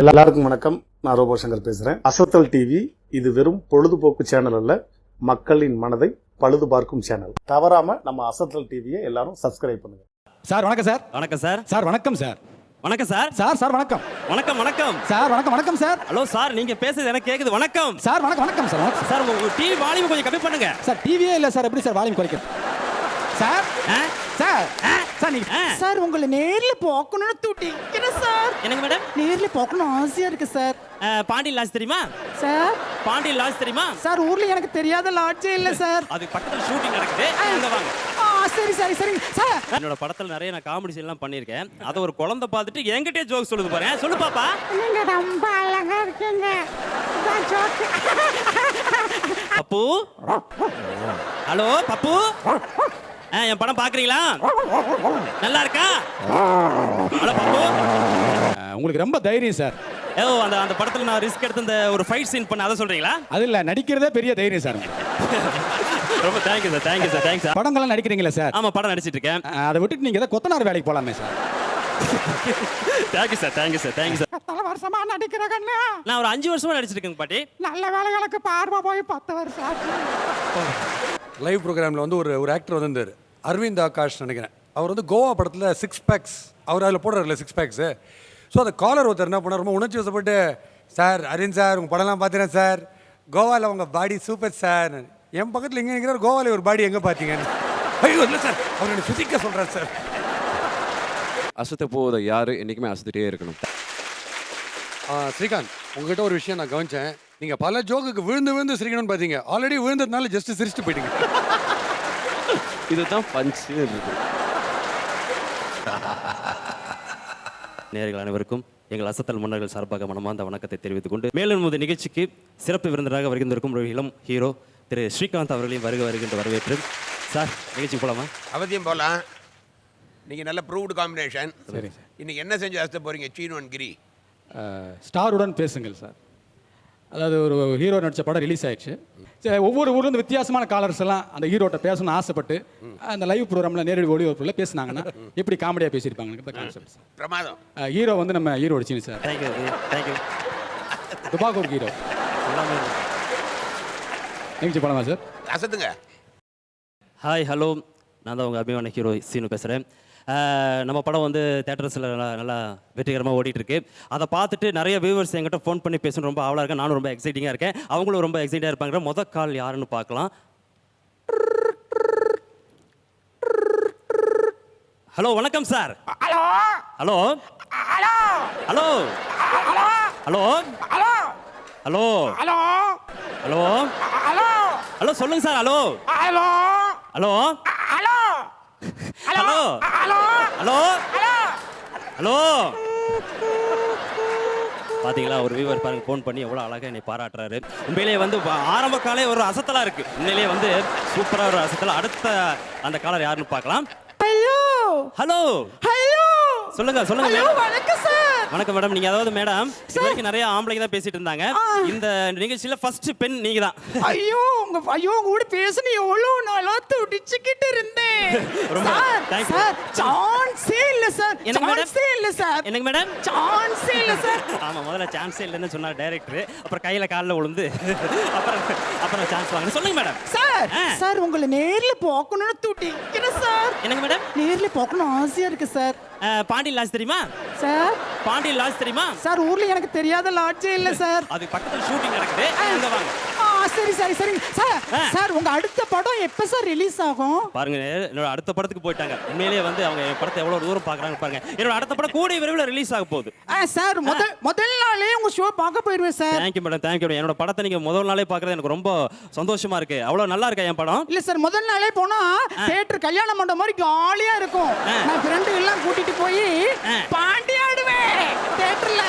எல்லாருக்கும் வணக்கம். நான் ரோபோ சங்கர் பேசுறேன். அசத்தல் டிவி இது வெறும் பொழுதுபோக்கு சேனல் அல்ல, மக்களின் மனதை பழுது பார்க்கும் சேனல். தவறாம நம்ம அசத்தல் டிவியை எல்லாரும் சப்ஸ்கிரைப் பண்ணுங்க. சார் வணக்கம் சார். வணக்கம் சார். சார் வணக்கம் சார். வணக்கம் சார். சார் சார் வணக்கம். வணக்கம் வணக்கம் சார் வணக்கம் வணக்கம் சார். ஹலோ சார், நீங்க பேசுறது எனக்கு கேக்குது. வணக்கம் சார். வணக்கம் வணக்கம் சார். வணக்கம் சார். உங்க டிவி வால்யூம் கொஞ்சம் கம்மி பண்ணுங்க சார். டிவியே இல்ல சார், எப்படி சார் வால்யூம் குறைக்கிறது சார்? சார் சார் நீங்க சார் உங்களை நேர்ல பார்க்கணும்னு துடிக்கிறேன் சார். எனக்கு மேடம் நேர்ல பார்க்கணும் ஆசையா இருக்கு சார். பாண்டியன் லாட்ஜ் தெரியுமா சார்? பாண்டியன் லாட்ஜ் தெரியுமா சார் ஊர்ல எனக்கு தெரியாத லாட்ஜே இல்ல சார். அது பக்கத்துல ஷூட்டிங் நடக்குது, அங்க வாங்க. சரி சரி சரி சார். என்னோட படத்துல நிறைய நான் காமெடி சீன் எல்லாம் பண்ணிருக்கேன். அத ஒரு குழந்தை பார்த்துட்டு என்கிட்டயே ஜோக் சொல்லுது பாரு. சொல்லு பாப்பா. நீங்க ரொம்ப அழகா இருக்கீங்க. இதான் ஜோக். பப்பு. ஹலோ பப்பு. என் படம் பாக்குறீங்களா? நல்லா இருக்கா? ஹலோ பப்பு. உங்களுக்கு ரொம்ப தைரியம் சார். அந்த படத்துல நான் ரிஸ்க் எடுத்து அந்த ஒரு ஃபைட் சீன் பண்ண, அத சொல்றீங்களா? அது இல்ல, நடிக்கிறதே பெரிய தைரியம் சார். ரொம்ப thank you sir. Thank you sir. Thanks sir. படங்கள்லாம் நடிக்கிறீங்களா சார்? ஆமா, படம் நடிச்சிட்டு இருக்கேன். அதை விட்டுட்டு நீங்க ஏதாவது கொத்தனார் வேலைக்கு போலாமே sir. Thank you sir. Thank you sir. Thank you sir. பல வருஷமா நடிக்கிற கண்ணா. நான் ஒரு 5 வருஷமா நடிச்சிருக்கேன் பாட்டி. நல்ல வேலைகளுக்கு பார்வை போய் 10 வருஷம் ஆச்சு. லைவ் ப்ரோக்ராமில் வந்து ஒரு ஆக்டர் வந்திருந்தார், அரவிந்த் ஆகாஷ் நினைக்கிறேன். அவர் வந்து கோவா படத்தில் 6 பேக்ஸ் அவர் அதில் போடுறாருல 6 பேக்ஸு. ஸோ அந்த காலர் ஒருத்தர் என்ன பண்ணார், ரொம்ப உணர்ச்சி வசப்பட்டு, சார் அரவிந்த் சார் உங்கள் படம்லாம் பார்த்துறேன் சார், கோவாவில் உங்கள் பாடி சூப்பர் சார். என் பக்கத்தில் எங்கே நிற்கிறார், கோவாவில் ஒரு பாடி எங்கே பார்த்தீங்கன்னு. ஐயோ இல்லை சார், அவர் என்ன ஃபிசிக்காக சொல்கிறார் சார். அசத்த போவதை யார் என்றைக்குமே அசத்துட்டே இருக்கணும். ஸ்ரீகாந்த், உங்ககிட்ட ஒரு விஷயம் நான் கவனிச்சேன். நீங்கள் பல ஜோக்குக்கு விழுந்து விழுந்து சிரிக்கணும்னு பார்த்தீங்க. ஆல்ரெடி விழுந்ததுனால ஜஸ்ட் சிரிச்சுட்டு போயிட்டீங்க. இதுதான் பஞ்சு இருக்கு. நேயர்கள் அனைவருக்கும் எங்கள் அசத்தல் மன்னர்கள் சார்பாக மனமார்ந்த வணக்கத்தை தெரிவித்துக் கொண்டு, மேலும் இந்த நிகழ்ச்சிக்கு சிறப்பு விருந்தினராக வருகின்றிருக்கும் ஒரு இளம் ஹீரோ திரு ஸ்ரீகாந்த் அவர்களையும் வருகின்ற வரவேற்று. சார், நிகழ்ச்சி போலாமா? அவசியம் போகலாம். நீங்கள் நல்ல ப்ரூவ்டு காம்பினேஷன். சரி சார். இன்னைக்கு என்ன செஞ்சு அசத்த போகிறீங்க? சீனு கிரி ஸ்டாருடன் பேசுங்கள் சார். அதாவது ஒரு ஹீரோ நடித்த படம் ரிலீஸ் ஆயிடுச்சு. சரி, ஒவ்வொரு ஊர்லேருந்து வித்தியாசமான காலர்ஸ் எல்லாம் அந்த ஹீரோட்ட பேசணும்னு ஆசைப்பட்டு அந்த லைவ் ப்ரோக்ராமில் நேரடி ஒளிபரப்பில் பேசினாங்கன்னா எப்படி காமெடியாக பேசியிருப்பாங்க கான்செப்ட். பிரமாதம். ஹீரோ வந்து நம்ம ஹீரோ அடிச்சினு சார். தேங்க்யூ. தேங்க்யூ. துபாக்கூர் ஹீரோ. நிகழ்ச்சி போலாமா சார்? அசத்துங்க. Hi, hello. நான் தான் உங்கள் அபிமான ஹீரோ சீனு பேசுகிறேன். நம்ம படம் வந்து தேட்டர்ஸில் நல்லா வெற்றிகரமாக ஓடிட்டுருக்கு. அதை பார்த்துட்டு நிறைய வியூவர்ஸ் என்கிட்ட ஃபோன் பண்ணி பேசணும் ரொம்ப ஆவலாக இருக்கேன். நானும் ரொம்ப எக்ஸைட்டிங்காக இருக்கேன், அவங்களும் ரொம்ப எக்ஸைட்டாக இருப்பாங்க. மொதல் கால் யாருன்னு பார்க்கலாம். ஹலோ, வணக்கம் sir. Hello hello hello hello hello hello hello hello hello hello சொல்லுங்க sir. Hello hello hello hello hello hello hello hello. பாத்தீங்களா, ஒரு வியூவர் பாருங்க ஃபோன் பண்ணி எவ்வளோ அழகாக என்னை பாராட்டுறாரு. உண்மையிலேயே வந்து ஆரம்ப காலே ஒரு அசத்தலா இருக்கு. உண்மையிலேயே வந்து சூப்பரா ஒரு அசத்தலா. அடுத்த அந்த காலர் யாருன்னு பார்க்கலாம். ஹலோ ஹலோ ஹலோ சொல்லுங்க சொல்லுங்க ஹலோ. மேடம். வணக்கம் சார். வணக்கம் மேடம். நீங்க அதாவது மேடம், இது வரைக்கும் நிறைய ஆம்பளைங்க தான் பேசிட்டு இருந்தாங்க. இந்த நிகழ்ச்சியில ஃபர்ஸ்ட் பெண் நீங்க தான். ஐயோ உங்க கூட பேசணும் எவ்வளவு நாளா துடிச்சுக்கிட்டு இருந்தேன். ரொம்ப சார் thank you. சார் சான்ஸே இல்ல சார். எனக்கு மேடம்? சான்ஸே இல்ல சார். எனக்கு மேடம் சான்ஸே இல்ல சார். ஆமா, முதல்ல சான்ஸே இல்லைன்னு சொன்னார் டைரக்டர். அப்புறம் கையில காலில் விழுந்து அப்புறம் சான்ஸ் வாங்க. சொல்லுங்க மேடம். சார் சார் உங்களை நேர்ல பார்க்கணும்னு துடிக்கிறேன் சார். எனக்கு மேடம் நேர்ல பார்க்கணும் ஆசையா இருக்கு சார். பாண்டியன் லாட்ஜ் தெரியுமா? சார் பாண்டியன் லாட்ஜ் தெரியுமா? சார் ஊர்ல எனக்கு தெரியாத லாட்ஜே இல்ல சார். அது பக்கத்துல ஷூட்டிங் நடக்குது, அங்க வாங்க. சரி சரி சரி சார். சார் உங்க அடுத்த படம் எப்ப சார் ரிலீஸ் ஆகும்? பாருங்க, என்னோட அடுத்த படத்துக்கு போயிட்டாங்க. உண்மையிலேயே வந்து அவங்க என் படத்தை எவ்வளவு தூரம் பாக்குறாங்க பாருங்க. என்னோட அடுத்த படம் கூடிய விரைவில் ரிலீஸ் ஆக போகுது. சார் முதல் நாளே உங்க ஷோ பார்க்க போயிருவேன் சார். Thank you madam. தேங்க்யூ. என்னோட படத்தை நீங்க முதல் நாளே பாக்குறது எனக்கு ரொம்ப சந்தோஷமா இருக்கு. அவ்வளவு நல்லா இருக்கா என் படம்? இல்ல சார், முதல் நாளே போனா தியேட்டர் கல்யாண மண்டபம் மாதிரி காலியா இருக்கும். நான் ஃப்ரெண்டு எல்லாம் கூட்டிட்டு போய் பாண்டி ஆடுவேன் தியேட்டர்ல.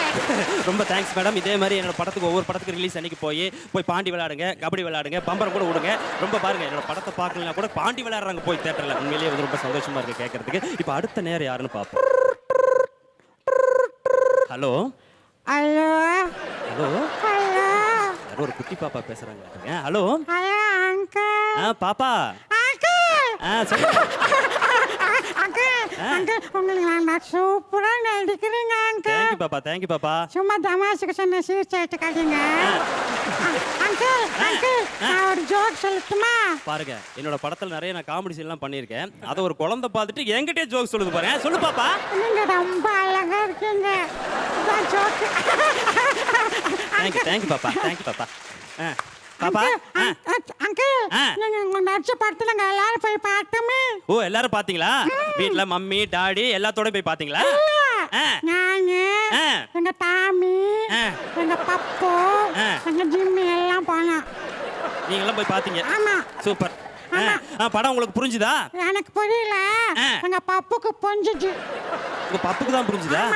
ரொம்ப தேங்க்ஸ் மேடம். இதே மாதிரி என்னோட படத்துக்கு ஒவ்வொரு படத்துக்கு ரிலீஸ் அன்னைக்கு போய் பாண்டி விளையாடுங்க, கபடி விளையாடுங்க, பம்பரம் கூட விடுங்க. ரொம்ப பாருங்க, என்னோட படத்தை பார்க்கலனா கூட பாண்டி விளையாடுறாங்க போய் தியேட்டர்ல. உண்மையிலேயே வந்து ரொம்ப சந்தோஷமா இருக்கு கேட்கறதுக்கு. இப்போ அடுத்த நேரம் யாருன்னு பார்ப்போம். Hello hello hello hello. யாரோ ஒரு குட்டி பாப்பா பேசுறாங்க. Hello hello uncle. பாப்பா. அங்கிள். சொல்லுங்க. அங்கிள் அங்கிள் உங்களுக்கு நான் சூப்பரா நடிக்கிறீங்க அங்கிள். தேங்க்யூ பாப்பா தேங்க்யூ பாப்பா. சும்மா தமாஷுக்கு சொன்ன சீர்ச்சாயிட்டுக்காதீங்க. அங்கிள் அங்கிள் நான் ஒரு ஜோக் சொல்லட்டுமா? பாருங்க என்னோட படத்துல நிறைய நான் காமெடி சீன்லாம் பண்ணியிருக்கேன். அதை ஒரு குழந்தை பார்த்துட்டு என்கிட்டயே ஜோக் சொல்லுது பாருங்க. சொல்லு பாப்பா. நீங்க ரொம்ப அழகா இருக்கீங்க. இதான் ஜோக். தேங்க்யூ பாப்பா தேங்க்யூ பாப்பா. பாப்பா அங்கிள் நீங்க உங்க நடிச்ச படத்துல நாங்க எல்லாரும் போய் பார்த்தோமே. ஓ எல்லாரும் பாத்தீங்களா? வீட்ல மம்மி டாடி எல்லாத்தோட போய் பாத்தீங்களா? நானு எங்க தாமி எங்க பப்பு எங்க ஜிம்மி எல்லாம் போனோம். நீங்க எல்லாம் போய் பாத்தீங்க? ஆமா. சூப்பர். படம் உங்களுக்கு புரிஞ்சுதா? எனக்கு புரியல. எங்க பப்புக்கு புரிஞ்சுச்சு. உங்க பப்புக்கு தான் புரிஞ்சுதா?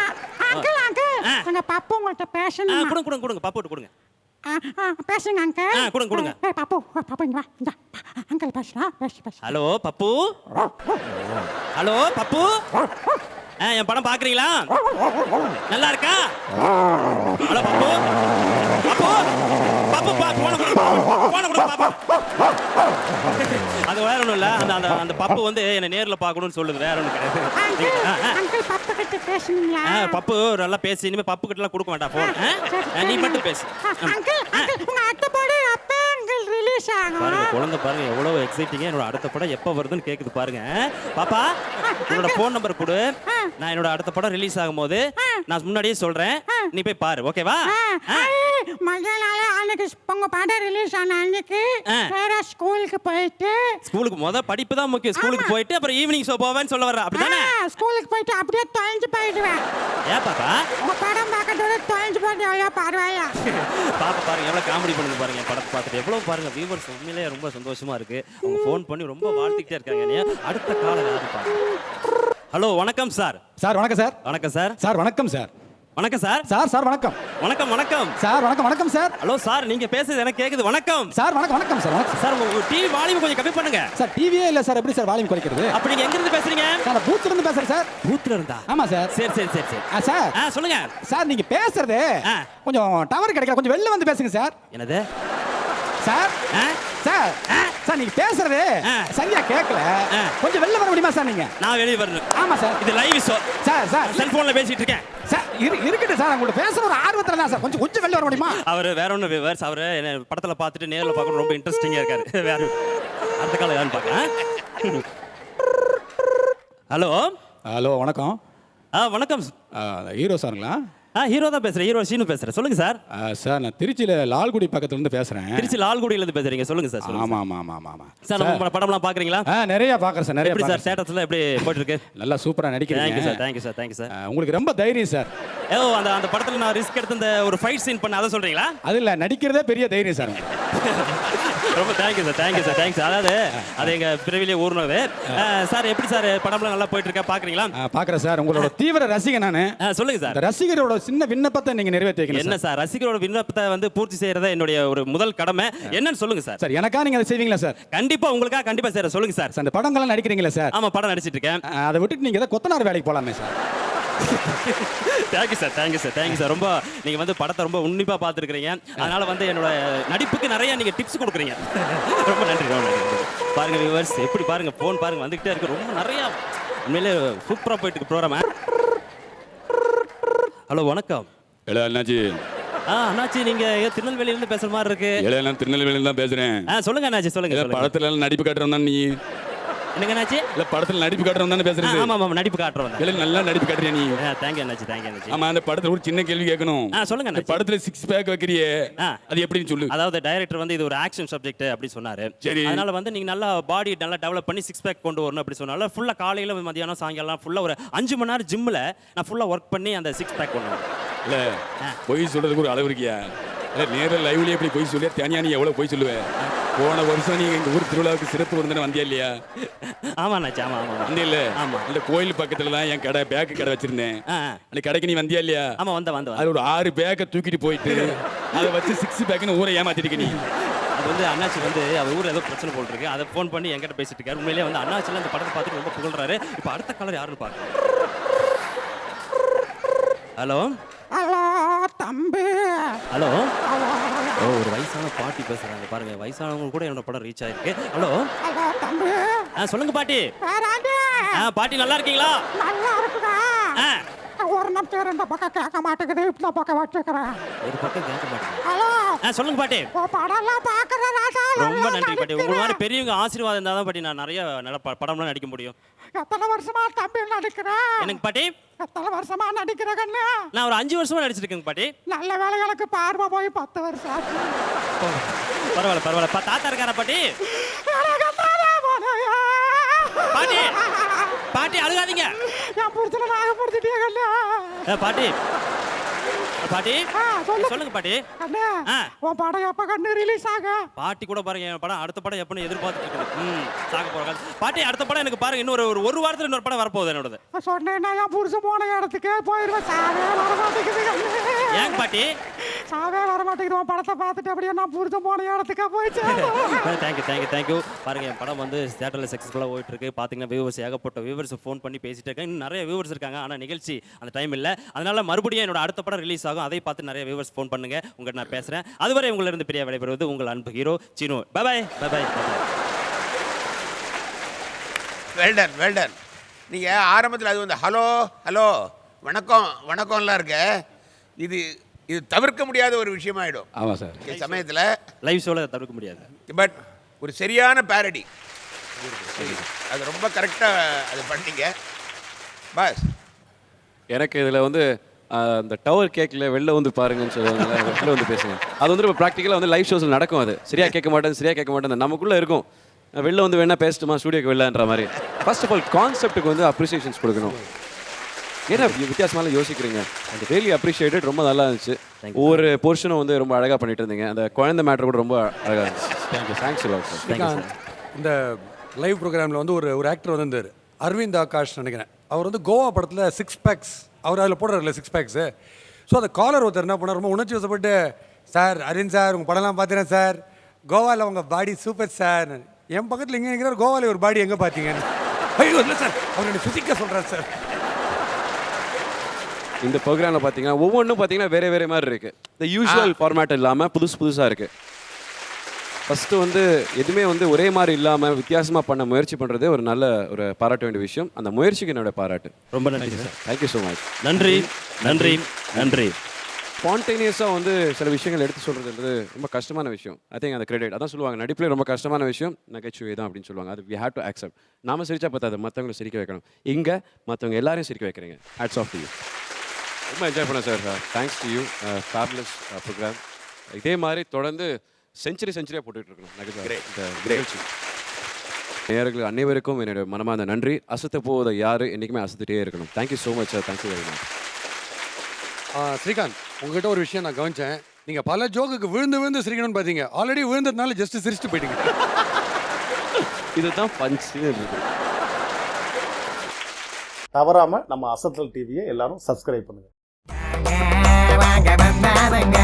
அங்கிள் அங்கிள் எங்க பப்பு உங்கள்ட்ட பேசணும். கொடுங்க கொடுங்க பப்பு கொடுங்க. பேசுங்க அங்கிள். கொடுங்க கொடுங்க. பப்பு பப்பு இங்க வா. இந்த அங்கிள் பேசுறா. பேசு. ஹலோ பப்பு. ஹலோ பப்பு. என் படம் பாக்குறீங்களா? நல்லா இருக்கா? ஹலோ பப்பு. பப்பு பப்பு போன பாப்பா. அது வேற ஒண்ணும் இல்ல. அந்த அந்த பப்பு வந்து என்ன நேர்ல பார்க்கணும்னு சொல்லுது. வேற ஒண்ணும் கிடையாது. அங்கிள் பப்பு கிட்ட பேசுனீங்களா? பப்பு நல்லா பேசி இனிமே பப்பு கிட்ட எல்லாம் கொடுக்க வேண்டாம் போன். நீ மட்டும் பேசு. அங்கிள் உங்க அடுத்த படம் எப்ப அங்கிள் ரிலீஸ் ஆகும்? பாருங்க குழந்தை பாருங்க எவ்வளவு எக்ஸைட்டிங்கா என்னோட அடுத்த படம் எப்ப வருதுன்னு கேக்குது பாருங்க. பாப்பா என்னோட போன் நம்பர் கொடு. நான் என்னோட அடுத்த படம் ரிலீஸ் ஆகும்போது நான் முன்னாடியே சொல்றேன். நீ போய் பாரு ஓகேவா? மகனால அன்னைக்கு உங்க படம் ரிலீஸ் ஆன அன்னைக்கு வேற ஸ்கூலுக்கு போயிட்டு ஸ்கூலுக்கு முத படிப்பு தான் முக்கியம். ஸ்கூலுக்கு போயிட்டு அப்புறம் ஈவினிங் ஷோ போவேன்னு சொல்ல வர்ற அப்படிதானே? ஸ்கூலுக்கு போயிட்டு அப்படியே தொலைஞ்சு போயிடுவேன். ஏன் பாப்பா? உங்க படம் பார்க்கறதோட தொலைஞ்சு போயிட்டு எவ்வளோ பரவாயில்ல. பாப்பா பாருங்க எவ்வளவு காமெடி பண்ணுங்க பாருங்க. படத்தை பார்த்துட்டு எவ்வளவு பாருங்க வியூவர்ஸ் உண்மையிலேயே ரொம்ப சந்தோஷமா இருக்கு. அவங்க ஃபோன் பண்ணி ரொம்ப வாழ்த்திக்கிட்டே இருக்காங்க. அடுத்த காலம் யாரு பாருங்க. ஹலோ வணக்கம் சார். சார் வணக்கம் சார். வணக்கம் சார். சார் வணக்கம் சார். வணக்கம் சார். சார் வணக்கம். வணக்கம் வணக்கம் சார் வணக்கம் சார். ஹலோ சார் நீங்க பேசுறது எனக்கு கேக்குது. வணக்கம் சார் வணக்கம் சார். வணக்கம் சார். உங்க டிவி வால்யூம் கொஞ்சம் கம்மி பண்ணுங்க சார். டிவியே இல்ல சார். எப்படி சார் வால்யூம் குறைக்கிறது? அப்ப நீங்க எங்க இருந்து பேசுறீங்க? சார் பூத்ல இருந்து பேசுறேன் சார். பூத்ல இருந்தா? ஆமா சார். சரி சார் சொல்லுங்க சார். நீங்க பேசுறது கொஞ்சம் டவர் கிடைக்கல. கொஞ்சம் வெளில வந்து பேசுங்க சார். என்னது சார்? சார் சார் நீங்க பேசுறது சரியா கேட்கல. கொஞ்சம் வெளில வர முடியுமா சார்? நீங்க நான் வெளிய வரணும். ஆமா சார். இது லைவ் ஷோ சார். செல்போன்ல பேசிட்டு இருக்கேன் சார். இருக்கட்டும் சார். உங்கள்ட்ட பேசுற ஒரு ஆர்வத்துல தான் சார். கொஞ்சம் வெளில வர முடியுமா? அவர் வேற ஒண்ணு விவர்ஸ். அவர் என்ன படத்துல பார்த்துட்டு நேர்ல பார்க்க ரொம்ப இன்ட்ரெஸ்டிங்கா இருக்காரு. வேற அடுத்த காலம் யாருன்னு பார்க்கலாம். ஹலோ வணக்கம். வணக்கம். ஹீரோ சாருங்களா? ஹீரோ தான் பேசுறேன். ஹீரோ சீனு பேசுறேன். சொல்லுங்க சார். சார் நான் திருச்சியில லால்குடி பக்கத்துல இருந்து பேசுறேன். திருச்சி லால்குடியில இருந்து பேசுறீங்க. சொல்லுங்க சார். ஆமா சார் நம்ம படம்லாம் பாக்குறீங்களா? நிறைய பாக்குறேன் சார். நிறைய எப்படி சார் ஸ்டேட்டஸ்ல எப்படி போயிட்டு இருக்கு? நல்லா சூப்பரா நடிக்கிறீங்க. Thank you sir. உங்களுக்கு ரொம்ப தைரியம் சார். அந்த படத்துல நான் ரிஸ்க் எடுத்து அந்த ஒரு ஃபைட் சீன் பண்ண அதை சொல்றீங்களா? அது இல்ல நடிக்கிறதே பெரிய தைரியம் சார். ரொம்ப தேங்க்யூ சார். அதாவது அது எங்க பிறவிலே ஊர்னது. சார் எப்படி சார் படம்லாம் நல்லா போயிட்டு இருக்கா பாக்குறீங்களா? பாக்குறேன் சார். உங்களோட தீவிர ரசிகன் நானு. சொல்லுங்க சார். ரசிகரோட சின்ன விண்ணப்பத்தை நீங்க நிறைவேற்றி வைக்கணும். என்ன சார் ரசிகரோட விண்ணப்பத்தை வந்து பூர்த்தி செய்யறதா என்னுடைய ஒரு முதல் கடமை. என்னன்னு சொல்லுங்க சார். சார் எனக்கா நீங்க அதை செய்வீங்களா சார்? கண்டிப்பா உங்களுக்கா கண்டிப்பா சார். சொல்லுங்க சார். அந்த படங்கள்லாம் நடிக்கிறீங்களா சார்? ஆமா படம் நடிச்சிட்டு இருக்கேன். அதை விட்டுட்டு நீங்க கொத்தனார் வேலைக்கு போலாமே சார். Thank you sir. ரொம்ப நீங்க வந்து படத்தை ரொம்ப உன்னிப்பா பார்த்துருக்கீங்க. அதனால வந்து என்னோட நடிப்புக்கு நிறைய நீங்க டிப்ஸ் கொடுக்குறீங்க. ரொம்ப நன்றி. பாருங்க வியூவர்ஸ் எப்படி பாருங்க போன் பாருங்க வந்துகிட்டே இருக்கு. ரொம்ப நிறைய உண்மையிலே சூப்பரா போயிட்டு இருக்கு ப்ரோக்ராம். ஹலோ வணக்கம். அண்ணாச்சி. அண்ணாச்சி நீங்க திருநெல்வேலியில இருந்து பேசுற மாதிரி இருக்கு. நான் திருநெல்வேலியில தான் பேசுறேன். சொல்லுங்க அண்ணாச்சி சொல்லுங்க. படத்துல நடிப்பு காட்டுறோம் நீ? என்னங்க அண்ணாச்சி? இல்ல படத்துல நடிப்பு காட்டுறோம் தானே பேசுறது? ஆமா நடிப்பு காட்டுறோம். இல்ல நல்லா நடிப்பு காட்டுறியா நீ? தேங்க்யூ அண்ணாச்சி. ஆமா அந்த படத்துல ஒரு சின்ன கேள்வி கேட்கணும். சொல்லுங்க அண்ணாச்சி. படத்துல 6 பேக் வைக்கிறியே அது எப்படின்னு சொல்லு. அதாவது டைரக்டர் வந்து இது ஒரு ஆக்ஷன் சப்ஜெக்ட் அப்படி சொன்னாரு. அதனால வந்து நீங்க நல்லா பாடி நல்லா டெவலப் பண்ணி 6 பேக் கொண்டு வரணும் அப்படி சொன்னால ஃபுல்லா காலையில மதியானம் சாயங்காலம் ஃபுல்லா ஒரு 5 மணி நேரம் ஜிம்ல நான் ஃபுல்லா ஒர்க் பண்ணி அந்த 6 பேக் கொண்டு வரேன். இல்ல பொய் சொல்றதுக்கு ஒரு அளவு இருக்கியா? நேரில் லைவ்லயே எப்படி போய் சொல்லியா? தனியா நீ எவ்வளவு போய் சொல்லுவேன்? போன வருஷம் நீங்க எங்க ஊர் திருவிழாவுக்கு சிறப்பு விருந்தினர் வந்தியா இல்லையா? ஆமா வந்தே இல்ல? இந்த கோயில் பக்கத்துல தான் என் கடை பேக் கடை வச்சிருந்தேன். அந்த கடைக்கு நீ வந்தியா இல்லையா? ஆமா வந்த அது ஒரு 6 பேக்கை தூக்கிட்டு போயிட்டு அதை வச்சு 6 பேக்னு ஊரை ஏமாத்திருக்க நீ. அது வந்து அண்ணாச்சி வந்து அவர் ஊர்ல ஏதோ பிரச்சனை போல் இருக்கு. அதை ஃபோன் பண்ணி என்கிட்ட பேசிட்டு இருக்காரு. உண்மையிலேயே வந்து அண்ணாச்சில இந்த படத்தை பார்த்துட்டு ரொம்ப புகழ்றாரு. இப்போ அடுத்த காலர் யாருன்னு பாருங்க. ஹலோ தம்பி. ஹலோ ஒரு வயசான பாட்டி பேசுறாங்க பாருங்க. வயசானவங்க கூட என்னோட படம் ரீச் ஆயிருக்கு. ஹலோ தம்பி. சொல்லுங்க பாட்டி. பாட்டி நல்லா இருக்கீங்களா? நல்லா இருக்குதா? ஆ, ஒரு நிமிஷம் இந்த பக்கம் கேட்க மாட்டேங்குது, இந்த பக்கம் வச்சுக்கிறேன். ஒரு பக்கம் கேட்க மாட்டேங்குது. ஹலோ, சொல்லுங்க பாட்டி. படம்லாம் பார்க்கறதா? ரொம்ப நன்றி பாட்டி. உங்க மாதிரி பெரியவங்க ஆசீர்வாதம் இருந்தால் தான் பாட்டி நான் நிறைய நல்ல படம்லாம் நடிக்க முடியும். எத்தனை வருஷமா தம்பி நடிக்கிற? எனக்கு பாட்டி எத்தனை வருஷமா நடிக்கிற கண்ணு? நான் ஒரு 5 வருஷமா நடிச்சிருக்கேங்க பாட்டி. நல்ல வேலைகளுக்கு பார்வை போய் 10 வருஷம் ஆச்சு. பரவாயில்ல பரவாயில்ல. தாத்தா இருக்காரா பாட்டி? எனக்கு தானே போதையா? பாட்டி பாட்டி அழுகாதீங்க. என் புடிச்சல நாகப்படுத்திட்டே கண்ணு. பாட்டி பாட்டி சொல்லு. சொல்லுங்க பாட்டி. கண்ணு, ஆ. உன் படம் எப்ப கண்ணு ரிலீஸ் ஆக? பாட்டி கூட பாருங்க என் படம் அடுத்த படம் எப்பன்னு எதிர்பார்த்துட்டு இருக்கேன். சாக போறாங்க பாட்டி. அடுத்த படம் எனக்கு பாருங்க இன்னும் ஒரு வாரத்துல இன்னொரு படம் வரப்போகுது என்னோடது. சொன்னேன்னா என் புருஷன் போன இடத்துக்கே போயிருவேன். சாவே வர மாட்டேங்குது கண்ணு. ஏங்க பாட்டி? சாவே வர மாட்டேங்குது. உன் படத்தை பார்த்துட்டு அப்படியே நான் புருஷன் போன இடத்துக்கே போயிடுச்சு. தேங்க்யூ பாருங்க என் படம் வந்து தியேட்டர்ல சக்ஸஸ்ஃபுல்லாக போயிட்டு இருக்கு. பார்த்தீங்கன்னா வியூவர்ஸ் ஏகப்பட்ட வியூவர்ஸ் ஃபோன் பண்ணி பேசிட்டு இருக்கேன். இன்னும் நிறைய வியூவர்ஸ் இருக்காங்க, ஆனால் நிகழ்ச்சி அந்த டைம் இல்லை. அதனால மறுபடியும் என்னோட அடுத்த படம் ரிலீஸ் ஆகும். அதை பார்த்து நிறைய வியூவர்ஸ் ஃபோன் பண்ணுங்க. உங்கள்கிட்ட நான் பேசுறேன். அதுவரை உங்களிருந்து பிரியா விடைபெறுவது உங்கள் அன்பு hero Seenu. Bye bye bye bye. Well done நீங்கள் ஆரம்பத்தில் அது வந்து ஹலோ ஹலோ வணக்கம் வணக்கம்லாம் இருக்கு. இது தவிர்க்க முடியாத ஒரு விஷயமாயிடும். ஆமாம் சார். இந்த சமயத்தில் லைவ் ஷோவில் தவிர்க்க முடியாது. பட் ஒரு சரியான பேரடி, அது ரொம்ப கரெக்டாக அது பண்ணீங்க பாஸ். எனக்கு இதில் வந்து அந்த டவர் கேட்கல வெளில வந்து பாருங்கன்னு சொல்லுவாங்க, வெளில வந்து பேசுங்க. அது வந்து இப்போ ப்ராக்டிக்கலாக வந்து லைவ் ஷோஸில் நடக்கும். அது சரியாக கேட்க மாட்டேன் நமக்குள்ளே இருக்கும். வெளில வந்து வேணா பேசிட்டுமா ஸ்டூடியோக்கு வெளிலன்ற மாதிரி. ஃபர்ஸ்ட் ஆஃப் ஆல் கான்செப்ட்டுக்கு வந்து அப்ரிசியேஷன்ஸ் கொடுக்கணும். ஏன்னா வித்தியாசமாக யோசிக்கிறீங்க. அந்த ரியலி அப்ரிஷியேட்டட். ரொம்ப நல்லா இருந்துச்சு. ஒவ்வொரு போர்ஷனும் வந்து ரொம்ப அழகாக பண்ணிட்டு இருந்தீங்க. அந்த குழந்தை மேட்டர் கூட ரொம்ப அழகாக இருந்துச்சு. Thanks sir. இந்த லைவ் ப்ரோக்ராமில் வந்து ஒரு ஆக்டர் வந்திருந்தார், அரவிந்த் ஆகாஷ் நினைக்கிறேன். அவர் வந்து கோவா படத்தில் 6 பேக்ஸ் அவர் அதில் போடுறாருல 6 பேக்ஸு. ஸோ அந்த காலர் ஒருத்தர் என்ன பண்ணார், ரொம்ப உணர்ச்சி வசப்பட்டு, சார் அரவிந்த் சார் உங்கள் படம்லாம் பார்த்துறேன் சார், கோவாவில் உங்கள் பாடி சூப்பர் சார். என் பக்கத்தில் இங்கே நிற்கிறார், கோவாவில் ஒரு பாடி எங்கே பார்த்தீங்கன்னு. ஐயோ இல்லை சார், அவர் என்ன ஃபிசிக்காக சொல்கிறார் சார். இந்த ப்ரோக்ராமில் பார்த்தீங்கன்னா ஒவ்வொன்றும் பார்த்தீங்கன்னா வேறு மாதிரி இருக்குது. இந்த யூஸ்வல் ஃபார்மேட் இல்லாமல் புதுசாக இருக்குது. ஃபஸ்ட்டு வந்து எதுவுமே வந்து ஒரே மாதிரி இல்லாமல் வித்தியாசமாக பண்ண முயற்சி பண்ணுறதே ஒரு நல்ல ஒரு பாராட்ட வேண்டிய விஷயம். அந்த முயற்சிக்கு என்னோட பாராட்டு. ரொம்ப நன்றி சார். Thank you so much. நன்றி நன்றி நன்றி. ஸ்பான்டேனியஸாக வந்து சில விஷயங்கள் எடுத்து சொல்கிறதுன்றது ரொம்ப கஷ்டமான விஷயம். ஐ திங்க் அந்த கிரெடிட் அதான் சொல்லுவாங்க, நடிப்பில் ரொம்ப கஷ்டமான விஷயம் நகைச்சுவை தான் அப்படின்னு சொல்லுவாங்க. அது வி ஹேவ் டு அக்செப்ட். நாம சிரிச்சா பார்த்தாது, மற்றவங்களை சிரிக்க வைக்கணும். இங்கே மற்றவங்க எல்லாரையும் சிரிக்க வைக்கிறீங்க. Hats off to you. ரொம்ப என்ஜாய் பண்ணேன் sir. Thanks to you. Fabulous program. இதே மாதிரி தொடர்ந்து செஞ்சுரியாக போட்டுட்டு இருக்கணும் நிகழ்ச்சி. நேயர்கள் அனைவருக்கும் என்னுடைய மனமார்ந்த நன்றி. அசத்த போவதை யார் என்றைக்குமே அசத்துட்டே இருக்கணும். Thank you so much sir. Thank you very much. Srikanth, உங்ககிட்ட ஒரு விஷயம் நான் கவனிச்சேன். நீங்கள் பல ஜோக்குக்கு விழுந்து சிரிக்கணும்னு பார்த்தீங்க. ஆல்ரெடி விழுந்ததுனால ஜஸ்ட் சிரிச்சுட்டு போயிட்டீங்க. இதுதான் பஞ்சு. தவறாம நம்ம அசத்தல் டிவியை எல்லாரும் சப்ஸ்கிரைப் பண்ணுங்க. வாங்க வந்தாருங்க